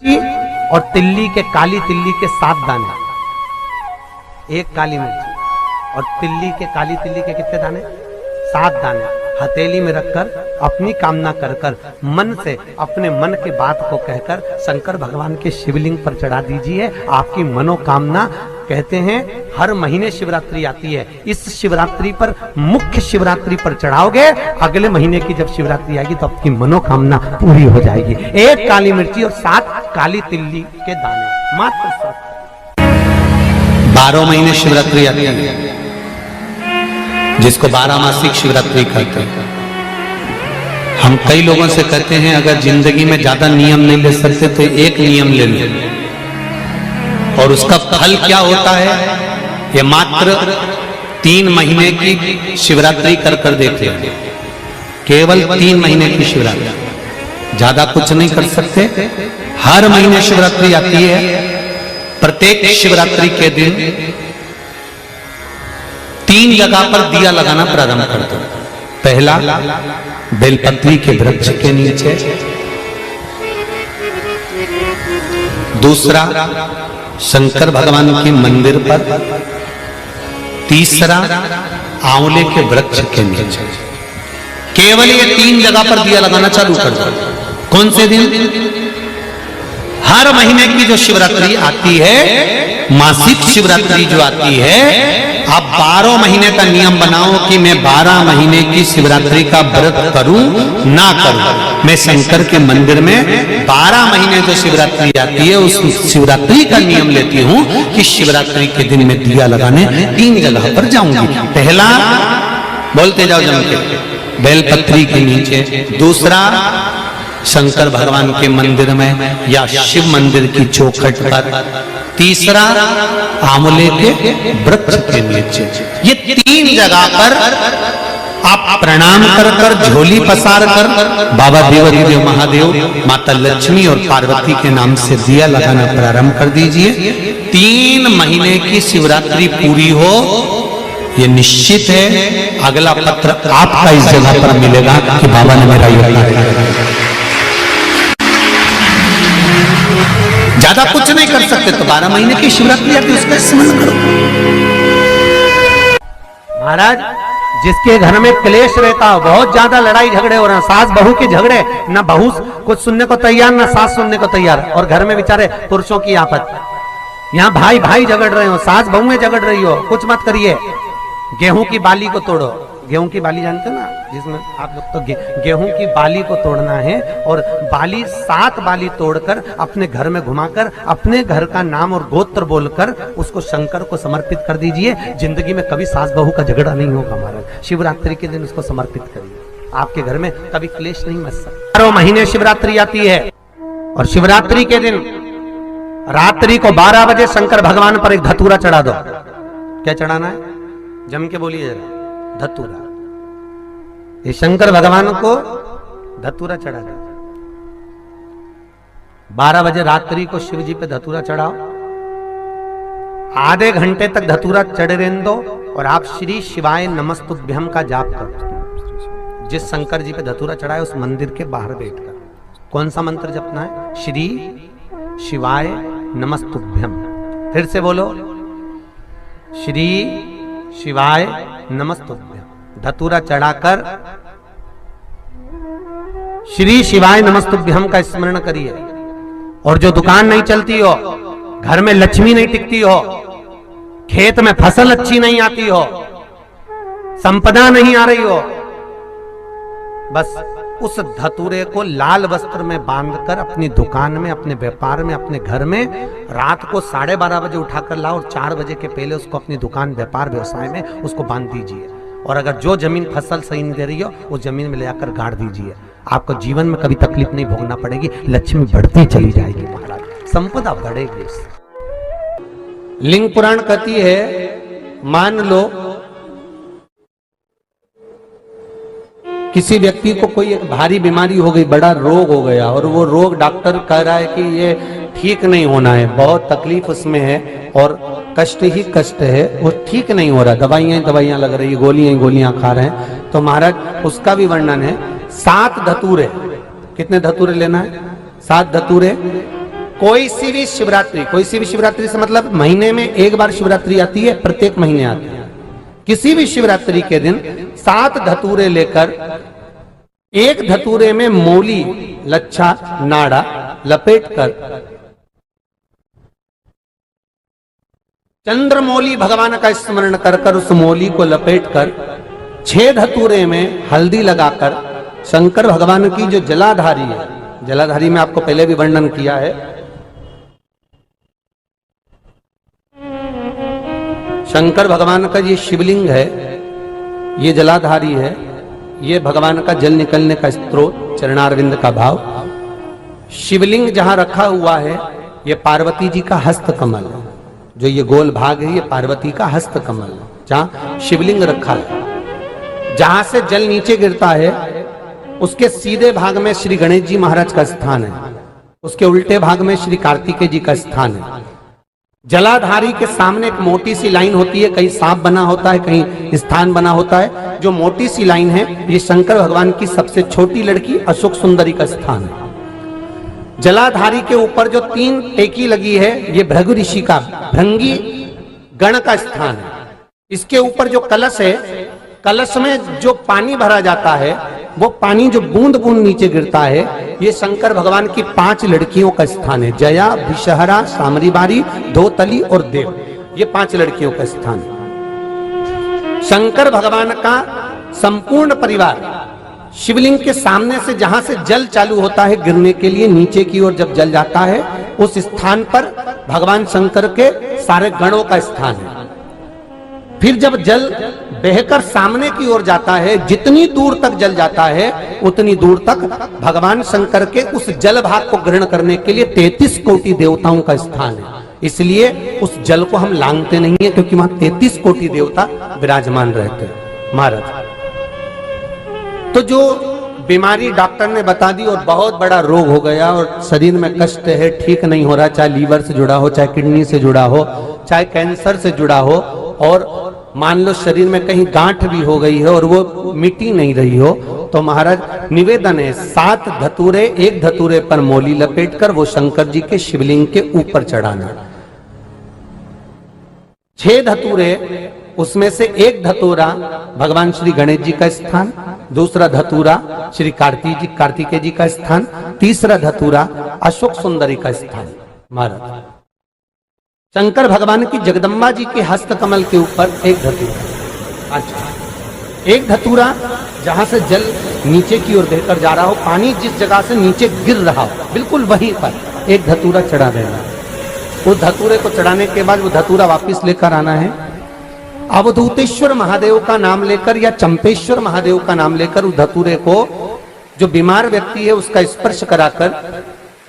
और तिल्ली के, काली तिल्ली के 7 दाने, एक काली मिर्ची और तिल्ली के, काली तिल्ली के कितने दाने? 7 दाने हथेली में रखकर अपनी कामना कर कर मन से अपने मन के बात को कहकर शंकर भगवान के शिवलिंग पर चढ़ा दीजिए। आपकी मनोकामना, कहते हैं हर महीने शिवरात्रि आती है, इस शिवरात्रि पर, मुख्य शिवरात्रि पर चढ़ाओगे, अगले महीने की जब शिवरात्रि आएगी तो आपकी मनोकामना पूरी हो जाएगी। एक काली मिर्ची और 7 काली तिल्ली के दाने, मात्र 7। 12 महीने शिवरात्रि आती है, जिसको 12 मासिक शिवरात्रि कहते हैं। हम कई लोगों से कहते हैं अगर जिंदगी में ज्यादा नियम नहीं ले सकते तो एक नियम ले लो, और उसका फल क्या होता है ये मात्र 3 महीने की शिवरात्रि कर देते हैं। केवल 3 महीने की शिवरात्रि, ज्यादा कुछ नहीं कर सकते। हर महीने शिवरात्रि आती है। प्रत्येक शिवरात्रि के दिन 3 जगह पर दिया लगाना प्रारंभ कर दो। पहला, बेलपत्री के वृक्ष के नीचे। दूसरा, शंकर भगवान के मंदिर पर। तीसरा, आंवले के वृक्ष के नीचे। केवल ये 3 जगह पर दिया लगाना चालू कर दो। कौन से दिन? हर महीने की जो शिवरात्रि आती है, मासिक शिवरात्रि जो आती है, आप 12 महीने का नियम बनाओ कि मैं 12 महीने की शिवरात्रि का व्रत करूं ना करूं। मैं शंकर के मंदिर में 12 महीने जो शिवरात्रि आती है उस शिवरात्रि का नियम लेती हूं कि शिवरात्रि के दिन में दिया लगाने 3 जगह पर जाऊंगी। पहला, बोलते जाओ जम के, बेलपत्री के नीचे। दूसरा, शंकर भगवान के मंदिर में या शिव मंदिर की चौखट पर। तीसरा, आंवले के वृक्ष के नीचे। ये 3 जगह पर आप प्रणाम कर कर, झोली पसार कर बाबा देवाधिदेव महादेव, माता लक्ष्मी और पार्वती के नाम से दिया लगाना प्रारंभ कर दीजिए। 3 महीने की शिवरात्रि पूरी हो, ये निश्चित है अगला पत्र आपका इस जगह पर मिलेगा कि बाबा ने मेरा ये। ज्यादा कुछ नहीं कर सकते तो 12 महीने की शिवरात्रि आती है, उसका स्मरण करो। महाराज, जिसके घर में क्लेश रहता हो, बहुत ज्यादा लड़ाई झगड़े हो रहे हैं, सास बहू के झगड़े, ना बहू कुछ सुनने को तैयार ना सास सुनने को तैयार, और घर में बेचारे पुरुषों की आफत। यहाँ भाई भाई झगड़ रहे हो, सास बहू में झगड़ रही हो, कुछ मत करिए। गेहूं की बाली को तोड़ो। गेहूं की बाली जानते हो ना, जिसमें आप लोग तो गेहूं की बाली को तोड़ना है, और बाली 7 बाली तोड़कर अपने घर में घुमाकर अपने घर का नाम और गोत्र बोलकर उसको शंकर को समर्पित कर दीजिए। जिंदगी में कभी सास बहू का झगड़ा नहीं होगा महाराज। शिवरात्रि के दिन उसको समर्पित करिए, आपके घर में कभी क्लेश नहीं मच सकता। 12 महीने शिवरात्रि आती है, और शिवरात्रि के दिन रात्रि को 12 बजे शंकर भगवान पर एक धतूरा चढ़ा दो। क्या चढ़ाना है? जम के बोलिए जरा। धतूरा। ये शंकर भगवान को धतूरा चढ़ा दो। 12 बजे रात्रि को शिव जी पे धतूरा चढ़ाओ। आधे घंटे तक धतूरा चढ़े रहने दो, और आप श्री शिवाय नमस्तुभ्यम का जाप करो। जिस शंकर जी पे धतूरा चढ़ाए उस मंदिर के बाहर बैठकर कौन सा मंत्र जपना है? श्री शिवाय नमस्तुभ्यम। फिर से बोलो, श्री शिवाय नमस्तुभ्यम। धतूरा चढ़ाकर श्री शिवाय नमस्तुभ्यम का स्मरण करिए। और जो दुकान नहीं चलती हो, घर में लक्ष्मी नहीं टिकती हो, खेत में फसल अच्छी नहीं आती हो, संपदा नहीं आ रही हो, बस उस धतूरे को लाल वस्त्र में बांधकर अपनी दुकान में, अपने व्यापार में, अपने घर में रात को 12:30 बजे उठाकर लाओ, और 4 बजे के पहले उसको अपनी दुकान, व्यापार, व्यवसाय में उसको बांध दीजिए। और अगर जो जमीन फसल सही नहीं दे रही हो, वो जमीन में ले जाकर गाड़ दीजिए। आपको जीवन में कभी तकलीफ नहीं भोगना पड़ेगी, लक्ष्मी बढ़ती चली जाएगी महाराज, संपदा बढ़ेगी। लिंग पुराण कहती है, मान लो किसी व्यक्ति को कोई एक भारी बीमारी हो गई, बड़ा रोग हो गया, और वो रोग डॉक्टर कह रहा है कि ये ठीक नहीं होना है, बहुत तकलीफ उसमें है और कष्ट ही कष्ट है, वो ठीक नहीं हो रहा, दवाइयां लग रही, गोलियां खा रहे हैं। तो महाराज उसका भी वर्णन है। 7 धतूरे, कितने धतूरे लेना है? 7 धतूरे कोई सी भी शिवरात्रि से मतलब महीने में एक बार शिवरात्रि आती है, प्रत्येक महीने आती है। किसी भी शिवरात्रि के दिन 7 धतूरे लेकर, एक धतूरे में मौली, लच्छा, नाड़ा लपेटकर चंद्रमौली भगवान का स्मरण कर उस मौली को लपेटकर 6 धतूरे में हल्दी लगाकर शंकर भगवान की जो जलाधारी है, जलाधारी में आपको पहले भी वर्णन किया है, शंकर भगवान का ये शिवलिंग है, ये जलाधारी है, ये भगवान का जल निकलने का स्रोत, चरणारविंद का भाव। शिवलिंग जहां रखा हुआ है ये पार्वती जी का हस्त कमल है, जो ये गोल भाग है ये पार्वती का हस्त कमल है, जहां शिवलिंग रखा है। जहां से जल नीचे गिरता है उसके सीधे भाग में श्री गणेश जी महाराज का स्थान है, उसके उल्टे भाग में श्री कार्तिकेय जी का स्थान है। जलाधारी के सामने एक मोटी सी लाइन होती है, कहीं सांप बना होता है, कहीं स्थान बना होता है। जो मोटी सी लाइन है ये शंकर भगवान की सबसे छोटी लड़की अशोक सुंदरी का स्थान है। जलाधारी के ऊपर जो 3 टेकी लगी है ये भृगु ऋषि का, भृंगी गण का स्थान है। इसके ऊपर जो कलश है, कलश में जो पानी भरा जाता है वो पानी जो बूंद बूंद नीचे गिरता है ये शंकर भगवान की 5 लड़कियों का स्थान है। जया, विषहरा, सामरीबारी, धोतली और देव, ये 5 लड़कियों का स्थान है। शंकर भगवान का संपूर्ण परिवार शिवलिंग के सामने से, जहां से जल चालू होता है गिरने के लिए नीचे की ओर जब जल जाता है, उस स्थान पर भगवान शंकर के सारे गणों का स्थान है। फिर जब जल बहकर सामने की ओर जाता है, जितनी दूर तक जल जाता है उतनी दूर तक भगवान शंकर के उस जल भाग को ग्रहण करने के लिए 33 कोटि देवताओं का स्थान है। इसलिए उस जल को हम लांघते नहीं है, क्योंकि वहां 33 कोटि देवता विराजमान रहते हैं महाराज। तो जो बीमारी डॉक्टर ने बता दी और बहुत बड़ा रोग हो गया और शरीर में कष्ट है, ठीक नहीं हो रहा, चाहे लीवर से जुड़ा हो, चाहे किडनी से जुड़ा हो, चाहे कैंसर से जुड़ा हो, और मान लो शरीर में कहीं गांठ भी हो गई है और वो मिटी नहीं रही हो, तो महाराज निवेदन है 7 धतूरे, एक धतूरे पर मौली लपेटकर वो शंकर जी के शिवलिंग के ऊपर चढ़ाना। 6 धतूरे, उसमें से एक धतूरा भगवान श्री गणेश जी का स्थान, दूसरा धतूरा श्री कार्तिकेय जी का स्थान, तीसरा धतूरा अशोक सुंदरी का स्थान। महाराज शंकर भगवान की जगदम्बा जी के हस्त कमल के ऊपर एक धतूरा। अच्छा, एक धतूरा जहां से जल नीचे की ओर बहकर जा रहा हो, पानी जिस जगह से नीचे गिर रहा हो बिल्कुल वहीं पर एक धतूरा चढ़ा देना। उस धतूरे को चढ़ाने के बाद वो धतूरा वापिस लेकर आना है। अवधूतेश्वर महादेव का नाम लेकर या चंपेश्वर महादेव का नाम लेकर उस धतूरे को, जो बीमार व्यक्ति है उसका स्पर्श कराकर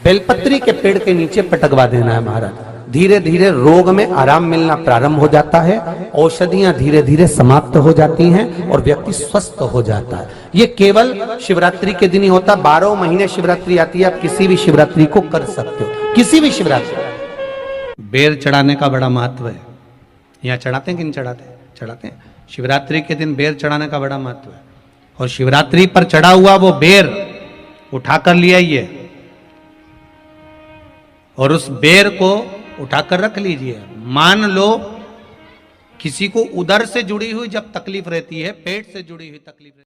बेलपत्री के पेड़ के नीचे पटकवा देना है महाराज। धीरे धीरे रोग में आराम मिलना प्रारंभ हो जाता है, औषधियां धीरे धीरे समाप्त हो जाती हैं और व्यक्ति स्वस्थ हो जाता है। ये केवल शिवरात्रि के दिन ही होता, 12 महीने शिवरात्रि आती है, आप किसी भी शिवरात्रि को कर सकते हो, किसी भी शिवरात्रि। बेर चढ़ाने का बड़ा महत्व है। यहाँ चढ़ाते हैं कि नहीं चढ़ाते? चढ़ाते हैं। शिवरात्रि के दिन बेर चढ़ाने का बड़ा महत्व है। और शिवरात्रि पर चढ़ा हुआ वो बेर उठाकर ले आइए और उस बेर को उठाकर रख लीजिए। मान लो किसी को उदर से जुड़ी हुई जब तकलीफ रहती है, पेट से जुड़ी हुई तकलीफ रहती है,